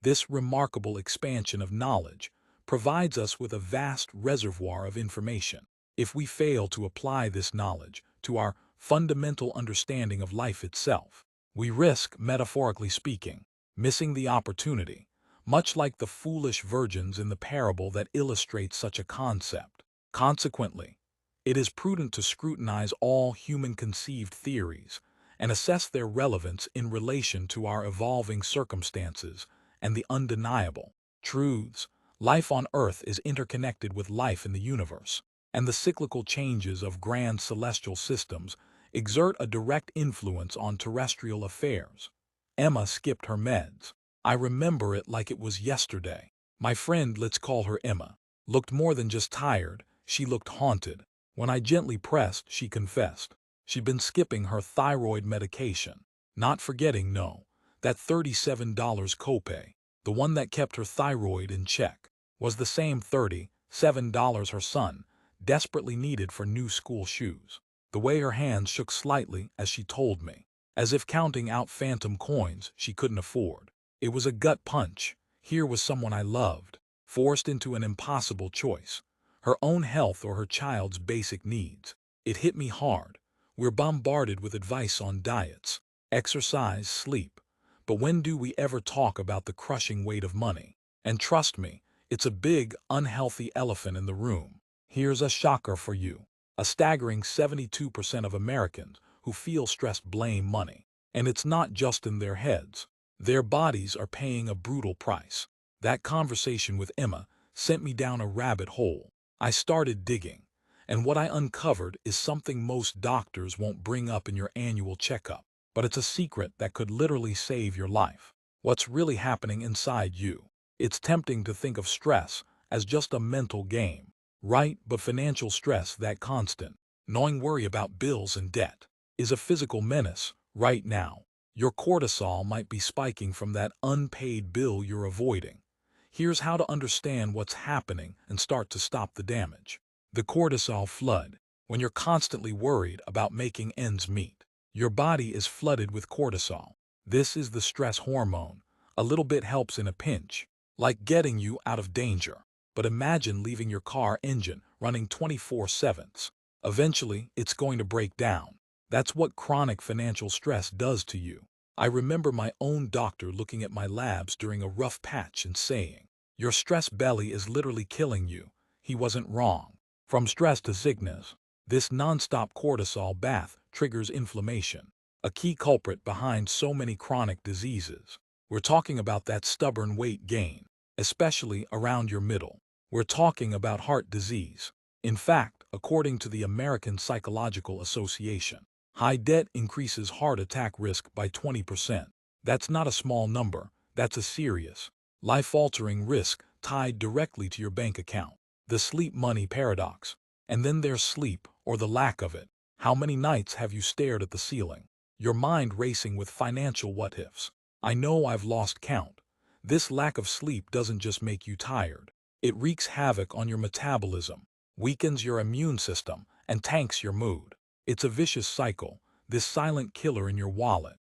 This remarkable expansion of knowledge provides us with a vast reservoir of information. If we fail to apply this knowledge to our fundamental understanding of life itself, we risk, metaphorically speaking, missing the opportunity, much like the foolish virgins in the parable that illustrates such a concept. Consequently, it is prudent to scrutinize all human-conceived theories and assess their relevance in relation to our evolving circumstances and the undeniable truths. Life on Earth is interconnected with life in the universe, and the cyclical changes of grand celestial systems exert a direct influence on terrestrial affairs. Emma skipped her meds. I remember it like it was yesterday. My friend, let's call her Emma, looked more than just tired, she looked haunted. When I gently pressed, she confessed. She'd been skipping her thyroid medication, not forgetting, no, that $37 copay, the one that kept her thyroid in check, was the same $37 her son desperately needed for new school shoes. The way her hands shook slightly as she told me, as if counting out phantom coins she couldn't afford. It was a gut punch. Here was someone I loved, forced into an impossible choice: her own health or her child's basic needs. It hit me hard. We're bombarded with advice on diets, exercise, sleep. But when do we ever talk about the crushing weight of money? And trust me, it's a big, unhealthy elephant in the room. Here's a shocker for you. A staggering 72% of Americans who feel stressed blame money. And it's not just in their heads. Their bodies are paying a brutal price. That conversation with Emma sent me down a rabbit hole. I started digging, and what I uncovered is something most doctors won't bring up in your annual checkup. But it's a secret that could literally save your life. What's really happening inside you? It's tempting to think of stress as just a mental game, right? But financial stress, that constant, gnawing worry about bills and debt, is a physical menace. Right now, your cortisol might be spiking from that unpaid bill you're avoiding. Here's how to understand what's happening and start to stop the damage. The cortisol flood. When you're constantly worried about making ends meet, your body is flooded with cortisol. This is the stress hormone. A little bit helps in a pinch, like getting you out of danger. But imagine leaving your car engine running 24/7. Eventually, it's going to break down. That's what chronic financial stress does to you. I remember my own doctor looking at my labs during a rough patch and saying, "Your stress belly is literally killing you." He wasn't wrong. From stress to sickness, this nonstop cortisol bath triggers inflammation, a key culprit behind so many chronic diseases. We're talking about that stubborn weight gain, especially around your middle. We're talking about heart disease. In fact, according to the American Psychological Association, high debt increases heart attack risk by 20%. That's not a small number. That's a serious, life-altering risk tied directly to your bank account. The sleep money paradox. And then there's sleep, or the lack of it. How many nights have you stared at the ceiling, your mind racing with financial what-ifs? I know I've lost count. This lack of sleep doesn't just make you tired. It wreaks havoc on your metabolism, weakens your immune system, and tanks your mood. It's a vicious cycle, this silent killer in your wallet.